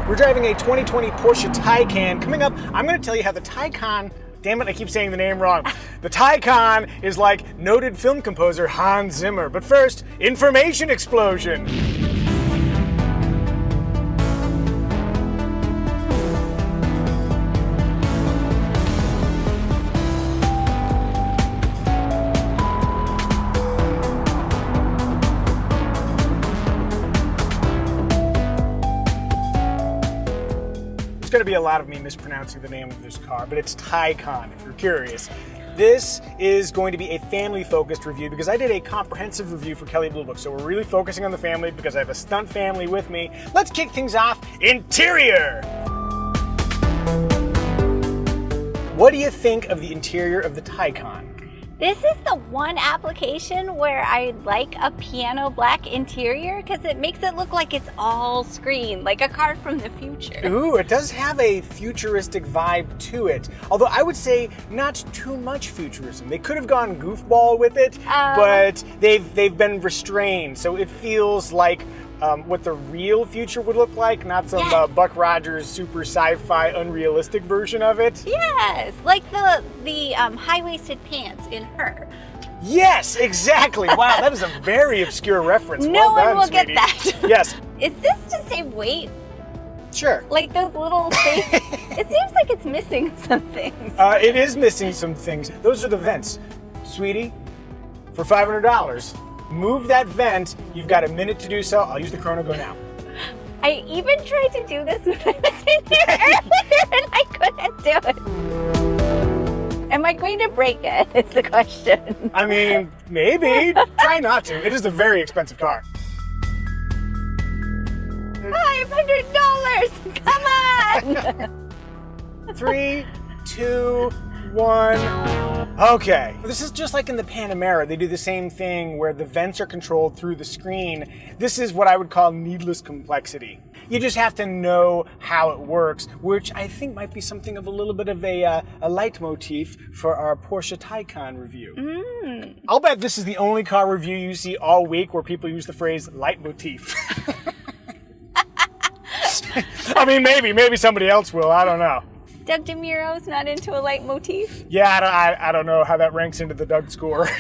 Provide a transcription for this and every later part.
We're driving a 2020 Porsche Taycan. Coming up, I'm going to tell you how the Taycan, damn it, I keep saying the name wrong. The Taycan is like noted film composer Hans Zimmer. But first, information explosion. There's going to be a lot of me mispronouncing the name of this car, but it's Taycan, if you're curious. This is going to be a family-focused review because I did a comprehensive review for Kelley Blue Book, so we're really focusing on the family because I have a stunt family with me. Let's kick things off. Interior! What do you think of the interior of the Taycan? This is the one application where I like a piano black interior because it makes it look like it's all screen, like a car from the future. Ooh, it does have a futuristic vibe to it. Although I would say not too much futurism. They could have gone goofball with it, but they've been restrained. So it feels like what the real future would look like, not some Buck Rogers super sci-fi unrealistic version of it. Yes, like the high-waisted pants in Her. Yes, exactly. Wow, that is a very obscure reference. No well done, one will sweetie. get that. Yes. Is this to save weight? Sure. Like those little things? It seems like it's missing some things. It is missing some things. Those are the vents. Sweetie, for $500, move that vent. You've got a minute to do so. I'll use the chrono go now. I even tried to do this when I was in there earlier and I couldn't do it. Am I going to break it? Is the question. I mean, maybe. Try not to. It is a very expensive car. $500! Come on! 3, 2, 1. Okay. This is just like in the Panamera. They do the same thing where the vents are controlled through the screen. This is what I would call needless complexity. You just have to know how it works, which I think might be something of a little bit of a leitmotif for our Porsche Taycan review. I'll bet this is the only car review you see all week where people use the phrase leitmotif. I mean, maybe somebody else will. I don't know. Doug DeMuro's not into a leitmotif? Yeah, I don't know how that ranks into the Doug score.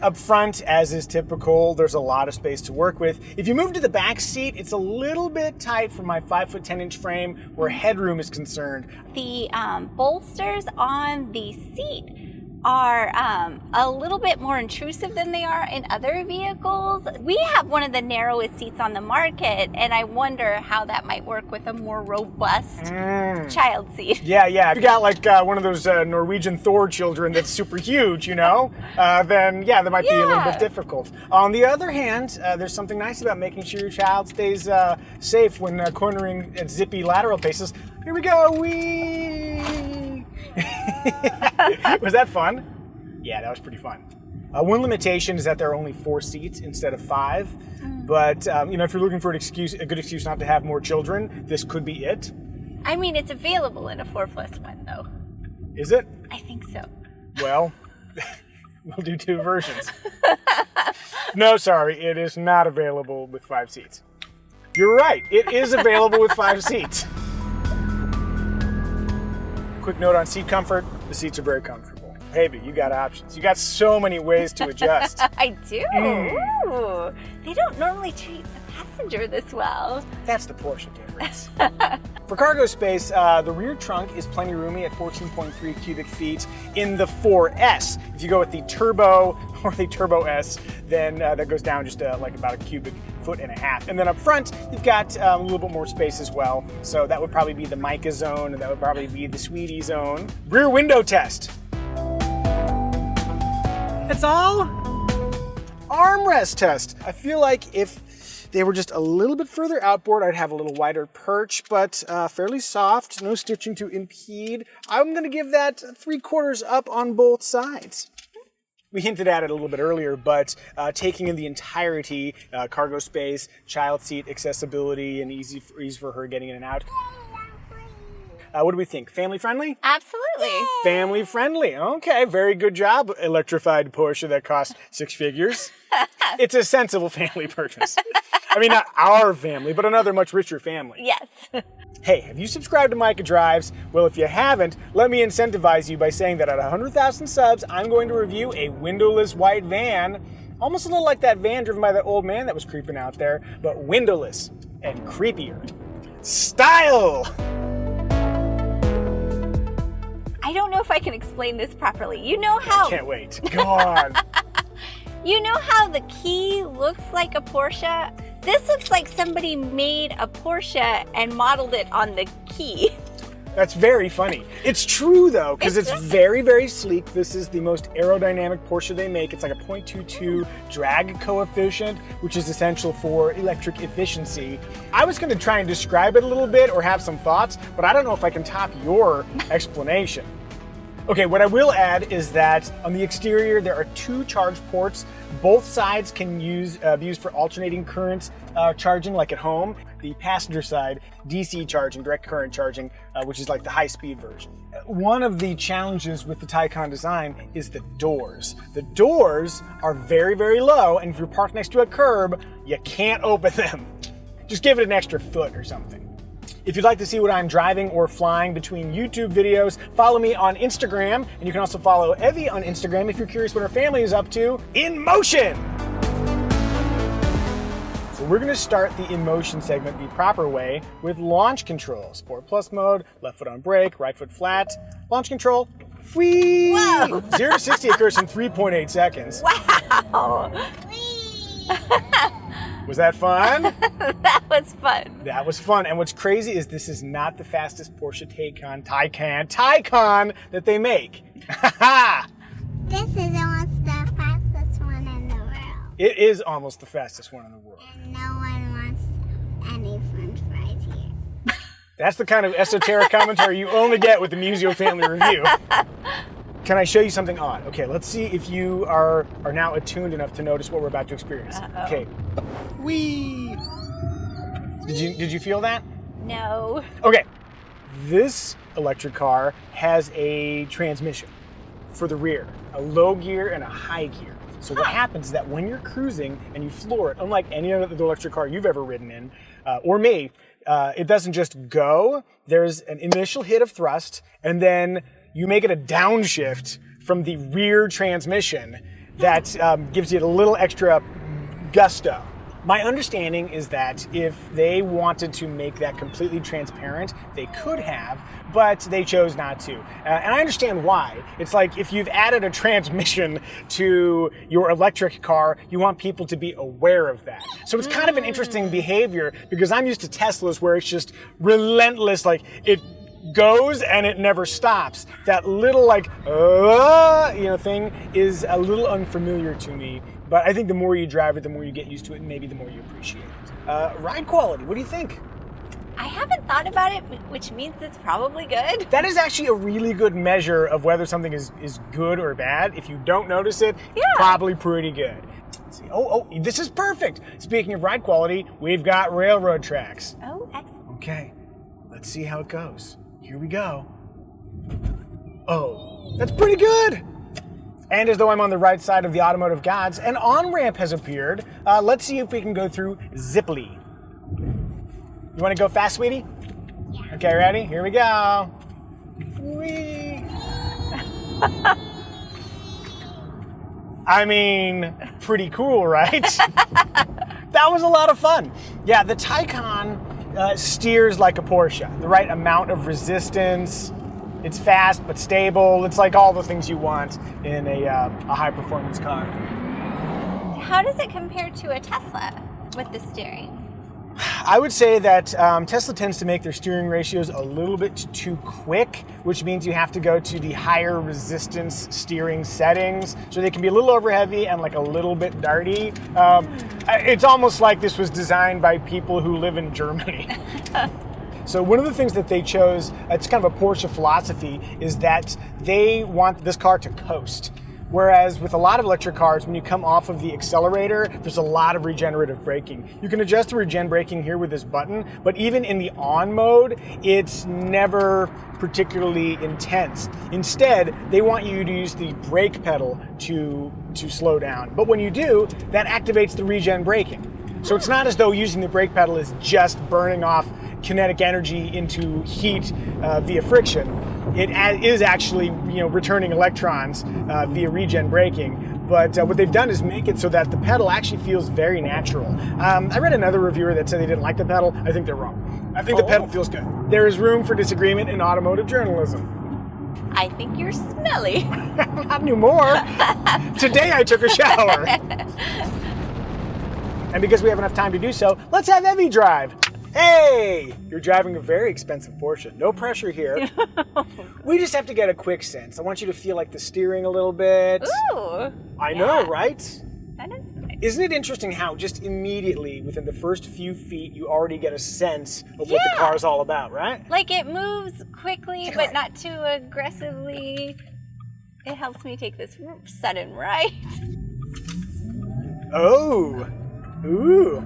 Up front, as is typical, there's a lot of space to work with. If you move to the back seat, it's a little bit tight for my 5'10" frame where headroom is concerned. The bolsters on the seat are a little bit more intrusive than they are in other vehicles. We have one of the narrowest seats on the market, and I wonder how that might work with a more robust child seat. Yeah. If you got like one of those Norwegian Thor children that's super huge, you know, then yeah, that might be a little bit difficult. On the other hand, there's something nice about making sure your child stays safe when cornering at zippy lateral paces. Here we go, whee! Was that fun? Yeah, that was pretty fun. One limitation is that there are only 4 seats instead of 5. But you know, if you're looking for a good excuse not to have more children, this could be it. I mean, it's available in a 4+1 though. Is it? I think so. Well, we'll do 2 versions. No, sorry, it is not available with 5 seats. You're right, it is available with 5 seats. Quick note on seat comfort, the seats are very comfortable. Hey, but you got options. You got so many ways to adjust. I do. Ooh, they don't normally treat the passenger this well. That's the Porsche difference. For cargo space, the rear trunk is plenty roomy at 14.3 cubic feet in the 4S. If you go with the Turbo or the Turbo S, then that goes down just like about a cubic foot and a half. And then up front, you've got a little bit more space as well. So that would probably be the Micah zone, and that would probably be the Sweetie zone. Rear window test. That's all? Armrest test. I feel like if they were just a little bit further outboard, I'd have a little wider perch, but fairly soft, no stitching to impede. I'm gonna give that 3/4 up on both sides. We hinted at it a little bit earlier, but taking in the entirety, cargo space, child seat accessibility, and ease for her getting in and out. What do we think? Family friendly? Absolutely. Family friendly. Okay, very good job, electrified Porsche that costs 6 figures. It's a sensible family purchase. I mean, not our family, but another much richer family. Yes. Hey, have you subscribed to Micah Drives? Well, if you haven't, let me incentivize you by saying that at 100,000 subs, I'm going to review a windowless white van, almost a little like that van driven by that old man that was creeping out there, but windowless and creepier. Style! I don't know if I can explain this properly. You know how... Can't wait. Go on. You know how the key looks like a Porsche? This looks like somebody made a Porsche and modeled it on the key. That's very funny. It's true though, because it's very, very sleek. This is the most aerodynamic Porsche they make. It's like a 0.22 drag coefficient, which is essential for electric efficiency. I was going to try and describe it a little bit or have some thoughts, but I don't know if I can top your explanation. Okay, what I will add is that on the exterior there are 2 charge ports. Both sides can be used for alternating current charging like at home. The passenger side, DC charging, direct current charging, which is like the high-speed version. One of the challenges with the Taycan design is the doors. The doors are very, very low, and if you're parked next to a curb, you can't open them. Just give it an extra foot or something. If you'd like to see what I'm driving or flying between YouTube videos, follow me on Instagram, and you can also follow Evie on Instagram if you're curious what her family is up to in motion. So we're going to start the in motion segment the proper way with launch control. Sport Plus mode, left foot on brake, right foot flat, launch control. Whee! Whoa! 0 to 60 occurs in 3.8 seconds. Wow! Was that fun? That was fun. That was fun. And what's crazy is this is not the fastest Porsche Taycan that they make. This is almost the fastest one in the world. It is almost the fastest one in the world. And no one wants any french fries here. That's the kind of esoteric commentary you only get with the Muzio Family Review. Can I show you something odd? Okay, let's see if you are now attuned enough to notice what we're about to experience. Uh-oh. Okay. Whee! Did you feel that? No. Okay. This electric car has a transmission for the rear, a low gear and a high gear. So what happens is that when you're cruising and you floor it, unlike any other electric car you've ever ridden in, or me, it doesn't just go. There's an initial hit of thrust, and then you make it a downshift from the rear transmission that gives you a little extra gusto. My understanding is that if they wanted to make that completely transparent, they could have, but they chose not to. And I understand why. It's like if you've added a transmission to your electric car, you want people to be aware of that. So it's kind of an interesting behavior because I'm used to Teslas where it's just relentless, like it goes and it never stops. That little thing is a little unfamiliar to me. But I think the more you drive it, the more you get used to it, and maybe the more you appreciate it. Ride quality, what do you think? I haven't thought about it, which means it's probably good. That is actually a really good measure of whether something is good or bad. If you don't notice it, it's probably pretty good. Let's see. Oh, this is perfect. Speaking of ride quality, we've got railroad tracks. Oh, excellent. Okay, let's see how it goes. Here we go. Oh, that's pretty good. And as though I'm on the right side of the automotive gods, an on-ramp has appeared. Let's see if we can go through zippily. You want to go fast, sweetie? Yeah. Okay, ready? Here we go. Whee! I mean, pretty cool, right? That was a lot of fun. Yeah, the Taycan steers like a Porsche. The right amount of resistance. It's fast but stable. It's like all the things you want in a high-performance car. How does it compare to a Tesla with the steering? I would say that Tesla tends to make their steering ratios a little bit too quick, which means you have to go to the higher resistance steering settings. So they can be a little over heavy and like a little bit darty. It's almost like this was designed by people who live in Germany. So one of the things that they chose, it's kind of a Porsche philosophy, is that they want this car to coast. Whereas with a lot of electric cars, when you come off of the accelerator, there's a lot of regenerative braking. You can adjust the regen braking here with this button, but even in the on mode, it's never particularly intense. Instead, they want you to use the brake pedal to slow down. But when you do, that activates the regen braking. So it's not as though using the brake pedal is just burning off kinetic energy into heat via friction. It is actually, returning electrons via regen braking. But what they've done is make it so that the pedal actually feels very natural. I read another reviewer that said they didn't like the pedal. I think they're wrong. I think the pedal feels good. There is room for disagreement in automotive journalism. I think you're smelly. Not anymore. Today I took a shower. And because we have enough time to do so, let's have Evie drive. Hey, you're driving a very expensive Porsche. No pressure here. We just have to get a quick sense. I want you to feel like the steering a little bit. Ooh. I know, right? That is nice. Isn't it interesting how just immediately within the first few feet you already get a sense of what the car's all about, right? Like it moves quickly, but not too aggressively. It helps me take this sudden right. Oh, ooh.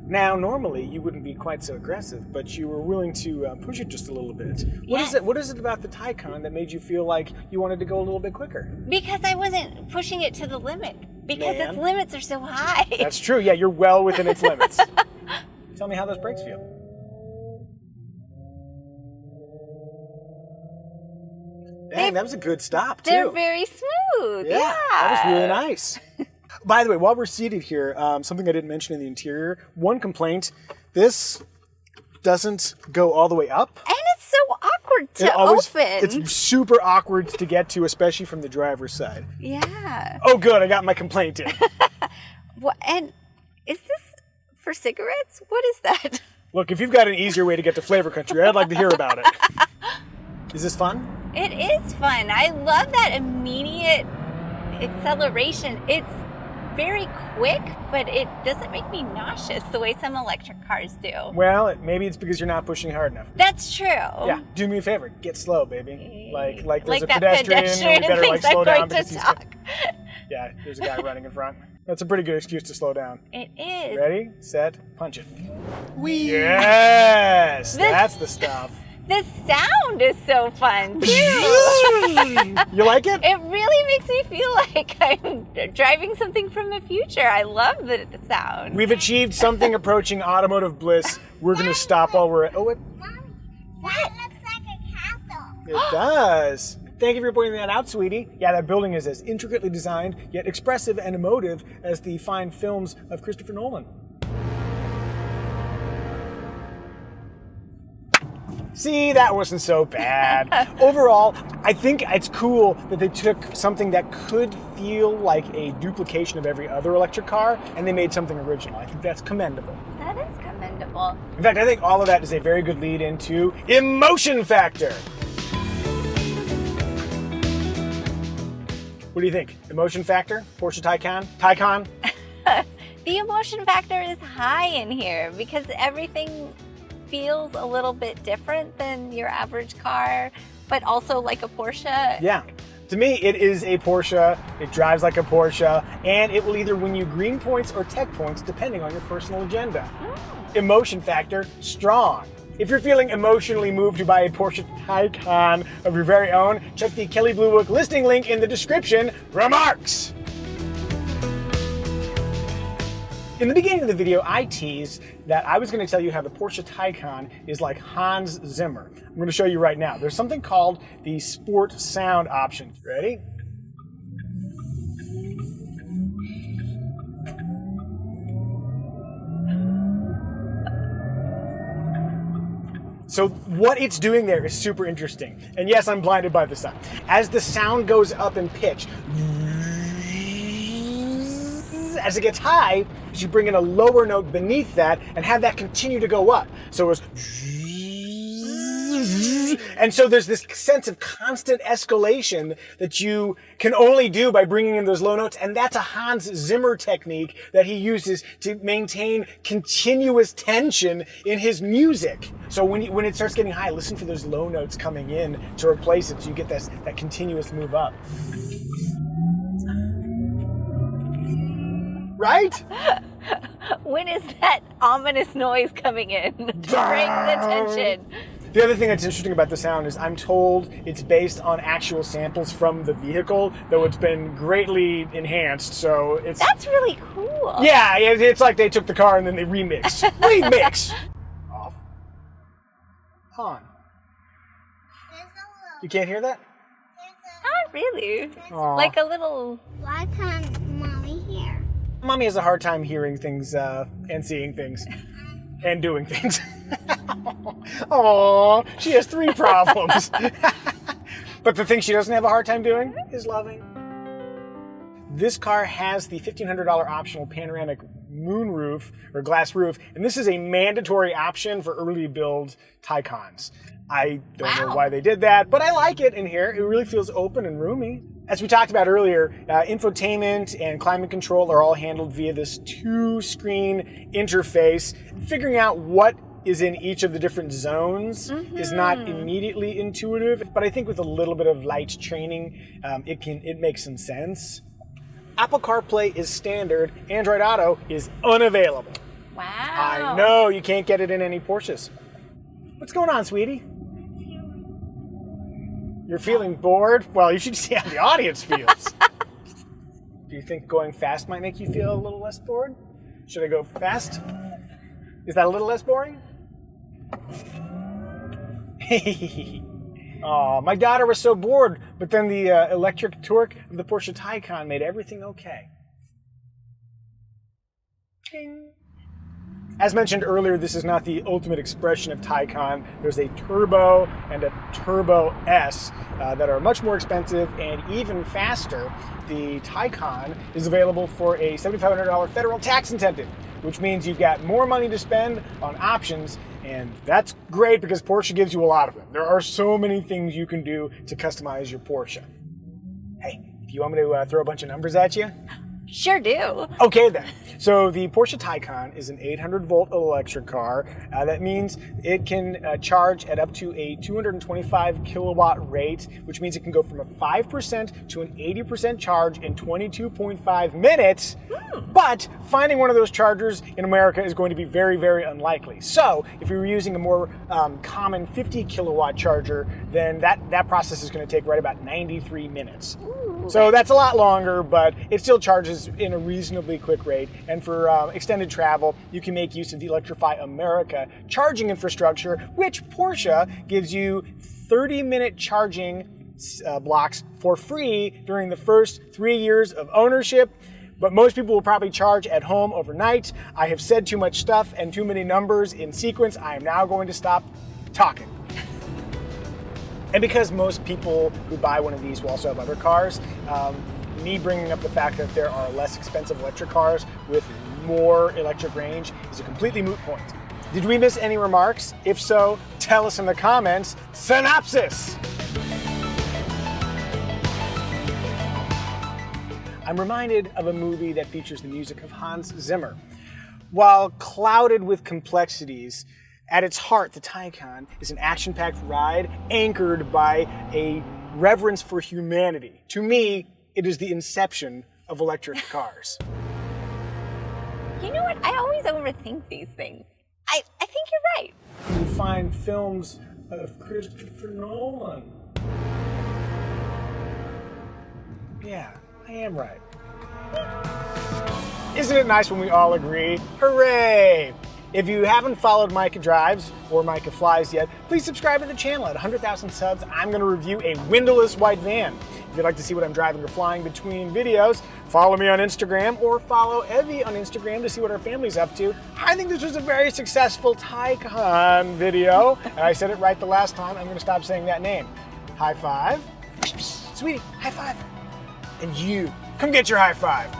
Now, normally you wouldn't be quite so aggressive, but you were willing to push it just a little bit. What is it about the Taycan that made you feel like you wanted to go a little bit quicker? Because I wasn't pushing it to the limit. Because its limits are so high. That's true. Yeah, you're well within its limits. Tell me how those brakes feel. Dang, that was a good stop, too. They're very smooth. Yeah. That was really nice. By the way, while we're seated here, something I didn't mention in the interior, one complaint, this doesn't go all the way up. And it's so awkward to open. It's super awkward to get to, especially from the driver's side. Yeah. Oh, good, I got my complaint in. And is this for cigarettes? What is that? Look, if you've got an easier way to get to Flavor Country, I'd like to hear about it. Is this fun? It is fun. I love that immediate acceleration. It's very quick, but it doesn't make me nauseous the way some electric cars do. Well, maybe it's because you're not pushing hard enough. That's true. Yeah, do me a favor, get slow, baby. Like there's a that pedestrian, we better slow down because he's talk. Yeah, there's a guy running in front. That's a pretty good excuse to slow down. It is. Ready, set, punch it. Yes, that's the stuff. The sound is so fun, too. You like it? It really makes me feel like I'm driving something from the future. I love the sound. We've achieved something approaching automotive bliss. We're going to stop while we're at... Oh, Mommy, that looks like a castle. It does. Thank you for pointing that out, sweetie. Yeah, that building is as intricately designed, yet expressive and emotive as the fine films of Christopher Nolan. See, that wasn't so bad. Overall, I think it's cool that they took something that could feel like a duplication of every other electric car and they made something original. I think that's commendable. That is commendable. In fact, I think all of that is a very good lead into emotion factor. What do you think? Emotion factor? Porsche Taycan? Taycan? The emotion factor is high in here because everything feels a little bit different than your average car, but also like a Porsche. Yeah. To me, it is a Porsche, it drives like a Porsche, and it will either win you green points or tech points depending on your personal agenda. Emotion factor, strong. If you're feeling emotionally moved to buy a Porsche Taycan of your very own, check the Kelley Blue Book listing link in the description. Remarks! In the beginning of the video, I teased that I was going to tell you how the Porsche Taycan is like Hans Zimmer. I'm going to show you right now. There's something called the Sport Sound option. Ready? So what it's doing there is super interesting. And yes, I'm blinded by the sun. As the sound goes up in pitch, as it gets high, you bring in a lower note beneath that and have that continue to go up. So it's... And so there's this sense of constant escalation that you can only do by bringing in those low notes. And that's a Hans Zimmer technique that he uses to maintain continuous tension in his music. So when it starts getting high, listen for those low notes coming in to replace it so you get that continuous move up. right? When is that ominous noise coming in to break the tension? The other thing that's interesting about the sound is I'm told it's based on actual samples from the vehicle, though it's been greatly enhanced, so it's... That's really cool. Yeah, it's like they took the car and then they remixed. Remix! Off. On. You can't hear that? Not really. Aw. Like a little... Why can't mommy hear? Mommy has a hard time hearing things and seeing things and doing things. Aww, she has 3 problems. But the thing she doesn't have a hard time doing is loving. This car has the $1,500 optional panoramic moonroof or glass roof, and this is a mandatory option for early build Taycans. I don't know why they did that, but I like it in here. It really feels open and roomy. As we talked about earlier, infotainment and climate control are all handled via this 2-screen interface. Figuring out what is in each of the different zones is not immediately intuitive, but I think with a little bit of light training, it makes some sense. Apple CarPlay is standard. Android Auto is unavailable. Wow. I know, you can't get it in any Porsches. What's going on, sweetie? You're feeling bored? Well, you should see how the audience feels. Do you think going fast might make you feel a little less bored? Should I go fast? Is that a little less boring? Oh, my daughter was so bored, but then the electric torque of the Porsche Taycan made everything okay. Ding. As mentioned earlier, this is not the ultimate expression of Taycan. There's a Turbo and a Turbo S that are much more expensive and even faster. The Taycan is available for a $7,500 federal tax incentive, which means you've got more money to spend on options, and that's great because Porsche gives you a lot of them. There are so many things you can do to customize your Porsche. Hey, do you want me to throw a bunch of numbers at you? Sure do. Okay then. So the Porsche Taycan is an 800-volt electric car. That means it can charge at up to a 225 kilowatt rate, which means it can go from a 5% to an 80% charge in 22.5 minutes. But finding one of those chargers in America is going to be very, very unlikely. So if you were using a more common 50 kilowatt charger, then that process is going to take right about 93 minutes. So that's a lot longer, but it still charges in a reasonably quick rate. And for extended travel, you can make use of the Electrify America charging infrastructure, which Porsche gives you 30-minute charging blocks for free during the first 3 years of ownership. But most people will probably charge at home overnight. I have said too much stuff and too many numbers in sequence. I am now going to stop talking. And because most people who buy one of these will also have other cars, me bringing up the fact that there are less expensive electric cars with more electric range is a completely moot point. Did we miss any remarks? If so, tell us in the comments. Synopsis! I'm reminded of a movie that features the music of Hans Zimmer. While clouded with complexities, at its heart, the Taycan is an action-packed ride anchored by a reverence for humanity. To me, it is the inception of electric cars. You know what? I always overthink these things. I think you're right. You find films of Christopher Nolan. Yeah, I am right. Isn't it nice when we all agree? Hooray! If you haven't followed Micah Drives or Micah Flies yet, please subscribe to the channel. At 100,000 subs, I'm going to review a windowless white van. If you'd like to see what I'm driving or flying between videos, follow me on Instagram or follow Evie on Instagram to see what our family's up to. I think this was a very successful Taycan video, and I said it right the last time. I'm going to stop saying that name. High five. Sweetie, high five. And you, come get your high five.